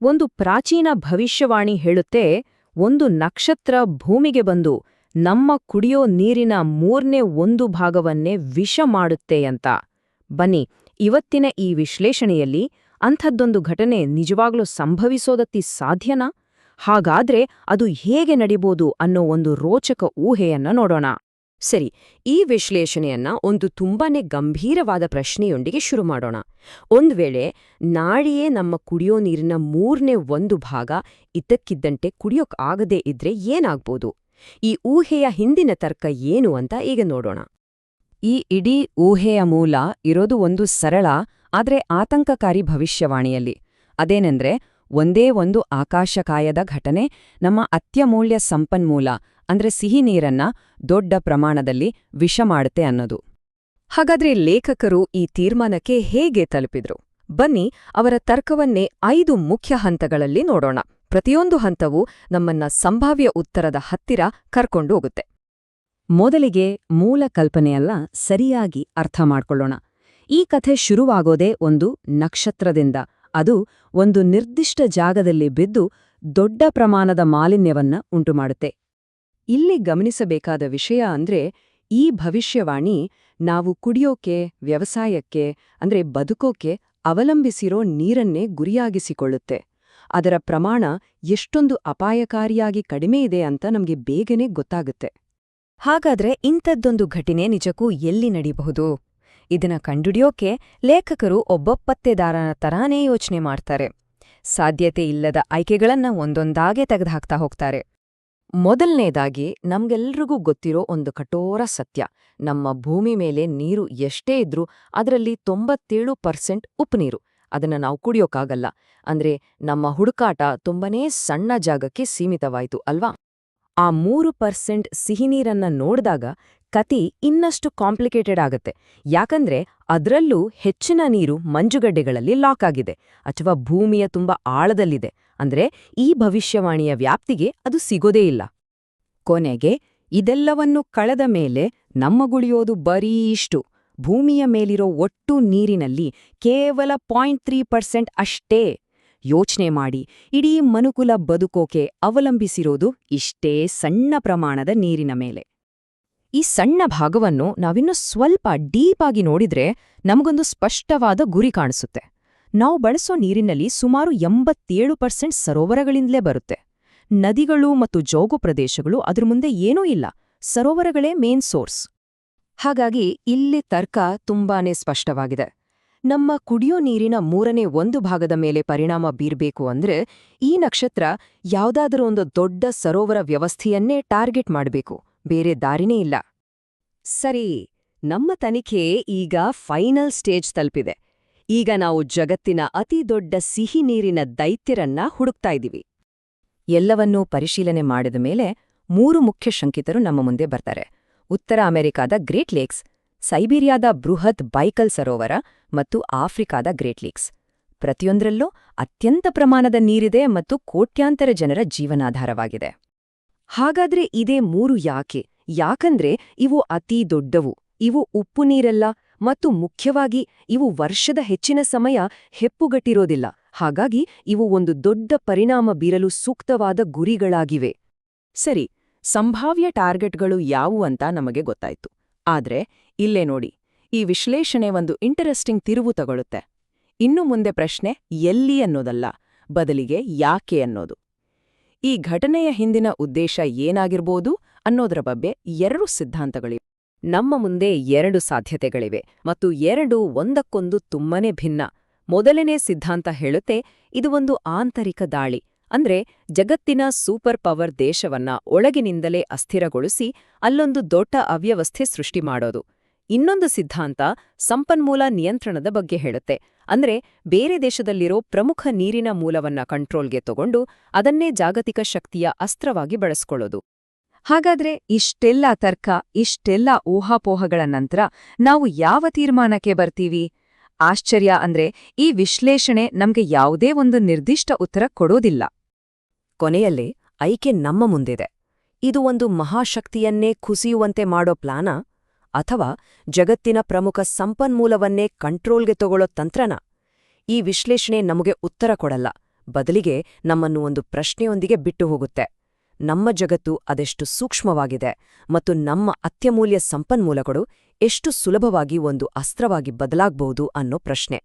ಒಂದು ಪ್ರಾಚೀನ ಭವಿಷ್ಯವಾಣಿ ಹೇಳುತ್ತೆ, ಒಂದು ನಕ್ಷತ್ರ ಭೂಮಿಗೆ ಬಂದು ನಮ್ಮ ಕುಡಿಯೋ ನೀರಿನ 1/3 ವಿಷ ಮಾಡುತ್ತೆ ಅಂತ. ಬನ್ನಿ, ಇವತ್ತಿನ ಈ ವಿಶ್ಲೇಷಣೆಯಲ್ಲಿ ಅಂಥದ್ದೊಂದು ಘಟನೆ ನಿಜವಾಗ್ಲೂ ಸಂಭವಿಸೋದಕ್ಕೆ ಸಾಧ್ಯನಾ? ಹಾಗಾದ್ರೆ ಅದು ಹೇಗೆ ನಡಿಬೋದು ಅನ್ನೋ ಒಂದು ರೋಚಕ ಊಹೆಯನ್ನ ನೋಡೋಣ. ಸರಿ, ಈ ವಿಶ್ಲೇಷಣೆಯನ್ನ ಒಂದು ತುಂಬಾನೇ ಗಂಭೀರವಾದ ಪ್ರಶ್ನೆಯೊಂದಿಗೆ ಶುರು ಮಾಡೋಣ. ಒಂದ್ವೇಳೆ ನಾಳೆಯೇ ನಮ್ಮ ಕುಡಿಯೋ ನೀರಿನ 1/3 ಇದ್ದಕ್ಕಿದ್ದಂತೆ ಕುಡಿಯೋಕ್ ಆಗದೇ ಇದ್ರೆ ಏನಾಗ್ಬೋದು? ಈ ಊಹೆಯ ಹಿಂದಿನ ತರ್ಕ ಏನು ಅಂತ ಈಗ ನೋಡೋಣ. ಈ ಇಡೀ ಊಹೆಯ ಮೂಲ ಇರೋದು ಒಂದು ಸರಳ ಆದ್ರೆ ಆತಂಕಕಾರಿ ಭವಿಷ್ಯವಾಣಿಯಲ್ಲಿ. ಅದೇನೆಂದ್ರೆ, ಒಂದೇ ಒಂದು ಆಕಾಶಕಾಯದ ಘಟನೆ ನಮ್ಮ ಅತ್ಯಮೂಲ್ಯ ಸಂಪನ್ಮೂಲ ಅಂದ್ರೆ ಸಿಹಿ ನೀರನ್ನ ದೊಡ್ಡ ಪ್ರಮಾಣದಲ್ಲಿ ವಿಷ ಮಾಡುತ್ತೆ ಅನ್ನೋದು. ಹಾಗಾದ್ರೆ ಲೇಖಕರು ಈ ತೀರ್ಮಾನಕ್ಕೆ ಹೇಗೆ ತಲುಪಿದ್ರು? ಬನ್ನಿ, ಅವರ ತರ್ಕವನ್ನೇ 5 ಮುಖ್ಯ ಹಂತಗಳಲ್ಲಿ ನೋಡೋಣ. ಪ್ರತಿಯೊಂದು ಹಂತವೂ ನಮ್ಮನ್ನ ಸಂಭಾವ್ಯ ಉತ್ತರದ ಹತ್ತಿರ ಕರ್ಕೊಂಡು ಹೋಗುತ್ತೆ. ಮೊದಲಿಗೆ ಮೂಲ ಕಲ್ಪನೆಯಲ್ಲ ಸರಿಯಾಗಿ ಅರ್ಥ ಮಾಡ್ಕೊಳ್ಳೋಣ. ಈ ಕಥೆ ಶುರುವಾಗೋದೇ ಒಂದು ನಕ್ಷತ್ರದಿಂದ. ಅದು ಒಂದು ನಿರ್ದಿಷ್ಟ ಜಾಗದಲ್ಲಿ ಬಿದ್ದು ದೊಡ್ಡ ಪ್ರಮಾಣದ ಮಾಲಿನ್ಯವನ್ನ ಉಂಟುಮಾಡುತ್ತೆ. ಇಲ್ಲಿ ಗಮನಿಸಬೇಕಾದ ವಿಷಯ ಅಂದ್ರೆ, ಈ ಭವಿಷ್ಯವಾಣಿ ನಾವು ಕುಡಿಯೋಕೆ, ವ್ಯವಸಾಯಕ್ಕೆ ಅಂದ್ರೆ ಬದುಕೋಕೆ ಅವಲಂಬಿಸಿರೋ ನೀರನ್ನೇ ಗುರಿಯಾಗಿಸಿಕೊಳ್ಳುತ್ತೆ. ಅದರ ಪ್ರಮಾಣ ಎಷ್ಟೊಂದು ಅಪಾಯಕಾರಿಯಾಗಿ ಕಡಿಮೆ ಇದೆ ಅಂತ ನಮ್ಗೆ ಬೇಗನೆ ಗೊತ್ತಾಗುತ್ತೆ. ಹಾಗಾದ್ರೆ ಇಂಥದ್ದೊಂದು ಘಟನೆ ನಿಜಕ್ಕೂ ಎಲ್ಲಿ ನಡೀಬಹುದು? ಇದನ್ನ ಕಂಡುಹಿಡಿಯೋಕೆ ಲೇಖಕರು ಒಬ್ಬ ಪತ್ತೆದಾರನ ತರಾನೇ ಯೋಚನೆ ಮಾಡ್ತಾರೆ. ಸಾಧ್ಯತೆ ಇಲ್ಲದ ಆಯ್ಕೆಗಳನ್ನ ಒಂದೊಂದಾಗೆ ತೆಗೆದುಹಾಕ್ತಾ ಹೋಗ್ತಾರೆ. ಮೊದಲನೇದಾಗಿ, ನಮ್ಗೆಲ್ರಿಗೂ ಗೊತ್ತಿರೋ ಒಂದು ಕಠೋರ ಸತ್ಯ: ನಮ್ಮ ಭೂಮಿ ಮೇಲೆ ನೀರು ಎಷ್ಟೇ ಇದ್ರೂ ಅದರಲ್ಲಿ 97% ಉಪ್ಪುನೀರು. ಅದನ್ನ ನಾವು ಕುಡಿಯೋಕ್ಕಾಗಲ್ಲ. ಅಂದ್ರೆ ನಮ್ಮ ಹುಡುಕಾಟ ತುಂಬನೇ ಸಣ್ಣ ಜಾಗಕ್ಕೆ ಸೀಮಿತವಾಯ್ತು ಅಲ್ವಾ? ಆ 3% ಸಿಹಿನೀರನ್ನ ನೋಡ್ದಾಗ ಕತೆ ಇನ್ನಷ್ಟು ಕಾಂಪ್ಲಿಕೇಟೆಡ್ ಆಗತ್ತೆ. ಯಾಕಂದ್ರೆ ಅದ್ರಲ್ಲೂ ಹೆಚ್ಚಿನ ನೀರು ಮಂಜುಗಡ್ಡೆಗಳಲ್ಲಿ ಲಾಕ್ ಆಗಿದೆ ಅಥವಾ ಭೂಮಿಯ ತುಂಬ ಆಳದಲ್ಲಿದೆ. ಅಂದ್ರೆ ಈ ಭವಿಷ್ಯವಾಣಿಯ ವ್ಯಾಪ್ತಿಗೆ ಅದು ಸಿಗೋದೇ ಇಲ್ಲ. ಕೊನೆಗೆ ಇದೆಲ್ಲವನ್ನು ಕಳೆದ ಮೇಲೆ ನಮ್ಮಗುಳಿಯೋದು ಬರೀ ಇಷ್ಟು: ಭೂಮಿಯ ಮೇಲಿರೋ ಒಟ್ಟು ನೀರಿನಲ್ಲಿ ಕೇವಲ 0.3% ಅಷ್ಟೇ. ಯೋಚ್ನೆ ಮಾಡಿ, ಇಡೀ ಮನುಕುಲ ಬದುಕೋಕೆ ಅವಲಂಬಿಸಿರೋದು ಇಷ್ಟೇ ಸಣ್ಣ ಪ್ರಮಾಣದ ನೀರಿನ ಮೇಲೆ. ಈ ಸಣ್ಣ ಭಾಗವನ್ನು ನಾವಿನ್ನೂ ಸ್ವಲ್ಪ ಡೀಪಾಗಿ ನೋಡಿದ್ರೆ ನಮಗೊಂದು ಸ್ಪಷ್ಟವಾದ ಗುರಿ ಕಾಣಿಸುತ್ತೆ. ನಾವು ಬಳಸೋ ನೀರಿನಲ್ಲಿ ಸುಮಾರು 87% ಸರೋವರಗಳಿಂದಲೇ ಬರುತ್ತೆ. ನದಿಗಳು ಮತ್ತು ಜೋಗು ಪ್ರದೇಶಗಳು ಅದ್ರ ಮುಂದೆ ಏನೂ ಇಲ್ಲ. ಸರೋವರಗಳೇ ಮೇನ್ ಸೋರ್ಸ್. ಹಾಗಾಗಿ ಇಲ್ಲಿ ತರ್ಕ ತುಂಬಾನೇ ಸ್ಪಷ್ಟವಾಗಿದೆ. ನಮ್ಮ ಕುಡಿಯೋ ನೀರಿನ 1/3 ಮೇಲೆ ಪರಿಣಾಮ ಬೀರ್ಬೇಕು ಅಂದ್ರೆ ಈ ನಕ್ಷತ್ರ ಯಾವ್ದಾದರೂ ಒಂದು ದೊಡ್ಡ ಸರೋವರ ವ್ಯವಸ್ಥೆಯನ್ನೇ ಟಾರ್ಗೆಟ್ ಮಾಡಬೇಕು. ಬೇರೆ ದಾರಿನೇ ಇಲ್ಲ. ಸರಿ, ನಮ್ಮ ತನಿಖೆ ಈಗ ಫೈನಲ್ ಸ್ಟೇಜ್ ತಲುಪಿದೆ. ಈಗ ನಾವು ಜಗತ್ತಿನ ಅತಿ ದೊಡ್ಡ ಸಿಹಿ ನೀರಿನ ದೈತ್ಯರನ್ನ ಹುಡುಕ್ತಾ ಇದ್ದೀವಿ. ಎಲ್ಲವನ್ನೂ ಪರಿಶೀಲನೆ ಮಾಡಿದ ಮೇಲೆ 3 ಮುಖ್ಯ ಶಂಕಿತರು ನಮ್ಮ ಮುಂದೆ ಬರ್ತಾರೆ: ಉತ್ತರ ಅಮೆರಿಕಾದ ಗ್ರೇಟ್ ಲೇಕ್ಸ್, ಸೈಬೀರಿಯಾದ ಬೃಹತ್ ಬೈಕಲ್ ಸರೋವರ ಮತ್ತು ಆಫ್ರಿಕಾದ ಗ್ರೇಟ್ ಲೇಕ್ಸ್. ಪ್ರತಿಯೊಂದರಲ್ಲೂ ಅತ್ಯಂತ ಪ್ರಮಾಣದ ನೀರಿದೆ ಮತ್ತು ಕೋಟ್ಯಾಂತರ ಜನರ ಜೀವನಾಧಾರವಾಗಿದೆ. ಹಾಗಾದ್ರೆ ಇದೇ 3 ಯಾಕೆ? ಯಾಕಂದ್ರೆ ಇವು ಅತೀ ದೊಡ್ಡವು, ಇವು ಉಪ್ಪು ನೀರಲ್ಲ, ಮತ್ತು ಮುಖ್ಯವಾಗಿ ಇವು ವರ್ಷದ ಹೆಚ್ಚಿನ ಸಮಯ ಹೆಪ್ಪುಗಟ್ಟಿರೋದಿಲ್ಲ. ಹಾಗಾಗಿ ಇವು ಒಂದು ದೊಡ್ಡ ಪರಿಣಾಮ ಬೀರಲು ಸೂಕ್ತವಾದ ಗುರಿಗಳಾಗಿವೆ. ಸರಿ, ಸಂಭಾವ್ಯ ಟಾರ್ಗೆಟ್ಗಳು ಯಾವುವು ಅಂತ ನಮಗೆ ಗೊತ್ತಾಯ್ತು. ಆದ್ರೆ ಇಲ್ಲೇ ನೋಡಿ, ಈ ವಿಶ್ಲೇಷಣೆ ಒಂದು ಇಂಟರೆಸ್ಟಿಂಗ್ ತಿರುವು ತಗೊಳುತ್ತೆ. ಇನ್ನು ಮುಂದೆ ಪ್ರಶ್ನೆ ಎಲ್ಲಿ ಅನ್ನೋದಲ್ಲ, ಬದಲಿಗೆ ಯಾಕೆ ಅನ್ನೋದು. ಈ ಘಟನೆಯ ಹಿಂದಿನ ಉದ್ದೇಶ ಏನಾಗಿರ್ಬೋದು ಅನ್ನೋದರ ಬಗ್ಗೆ 2 ಸಿದ್ಧಾಂತಗಳಿವೆ. ನಮ್ಮ ಮುಂದೆ 2 ಸಾಧ್ಯತೆಗಳಿವೆ ಮತ್ತು 2 ಒಂದಕ್ಕೊಂದು ತುಂಬನೇ ಭಿನ್ನ. ಮೊದಲನೇ ಸಿದ್ಧಾಂತ ಹೇಳುತ್ತೆ, ಇದು ಒಂದು ಆಂತರಿಕ ದಾಳಿ. ಅಂದ್ರೆ ಜಗತ್ತಿನ ಸೂಪರ್ ಪವರ್ ದೇಶವನ್ನ ಒಳಗಿನಿಂದಲೇ ಅಸ್ಥಿರಗೊಳಿಸಿ ಅಲ್ಲೊಂದು ದೊಡ್ಡ ಅವ್ಯವಸ್ಥೆ ಸೃಷ್ಟಿ ಮಾಡೋದು. ಇನ್ನೊಂದು ಸಿದ್ಧಾಂತ ಸಂಪನ್ಮೂಲ ನಿಯಂತ್ರಣದ ಬಗ್ಗೆ ಹೇಳುತ್ತೆ. ಅಂದ್ರೆ ಬೇರೆ ದೇಶದಲ್ಲಿರೋ ಪ್ರಮುಖ ನೀರಿನ ಮೂಲವನ್ನ ಕಂಟ್ರೋಲ್ಗೆ ತಗೊಂಡು ಅದನ್ನೇ ಜಾಗತಿಕ ಶಕ್ತಿಯ ಅಸ್ತ್ರವಾಗಿ ಬಳಸ್ಕೊಳ್ಳೋದು. ಹಾಗಾದ್ರೆ ಇಷ್ಟೆಲ್ಲ ತರ್ಕ, ಇಷ್ಟೆಲ್ಲ ಊಹಾಪೋಹಗಳ ನಂತರ ನಾವು ಯಾವ ತೀರ್ಮಾನಕ್ಕೆ ಬರ್ತೀವಿ? ಆಶ್ಚರ್ಯ ಅಂದ್ರೆ, ಈ ವಿಶ್ಲೇಷಣೆ ನಮ್ಗೆ ಯಾವುದೇ ಒಂದು ನಿರ್ದಿಷ್ಟ ಉತ್ತರ ಕೊಡೋದಿಲ್ಲ. ಕೊನೆಯಲ್ಲಿ ಆಯ್ಕೆ ನಮ್ಮ ಮುಂದಿದೆ. ಇದು ಒಂದು ಮಹಾಶಕ್ತಿಯನ್ನೇ ಕುಸಿಯುವಂತೆ ಮಾಡೋ ಪ್ಲಾನ, ಅಥವಾ ಜಗತ್ತಿನ ಪ್ರಮುಖ ಸಂಪನ್ಮೂಲವನ್ನೇ ಕಂಟ್ರೋಲ್ಗೆ ತಗೊಳ್ಳೋ ತಂತ್ರನ? ಈ ವಿಶ್ಲೇಷಣೆ ನಮಗೆ ಉತ್ತರ ಕೊಡಲ್ಲ, ಬದಲಿಗೆ ನಮ್ಮನ್ನು ಒಂದು ಪ್ರಶ್ನೆಯೊಂದಿಗೆ ಬಿಟ್ಟು ಹೋಗುತ್ತೆ. ನಮ್ಮ ಜಗತ್ತು ಅದೆಷ್ಟು ಸೂಕ್ಷ್ಮವಾಗಿದೆ ಮತ್ತು ನಮ್ಮ ಅತ್ಯಮೂಲ್ಯ ಸಂಪನ್ಮೂಲಗಳು ಎಷ್ಟು ಸುಲಭವಾಗಿ ಒಂದು ಅಸ್ತ್ರವಾಗಿ ಬದಲಾಗ್ಬಹುದು ಅನ್ನೋ ಪ್ರಶ್ನೆ.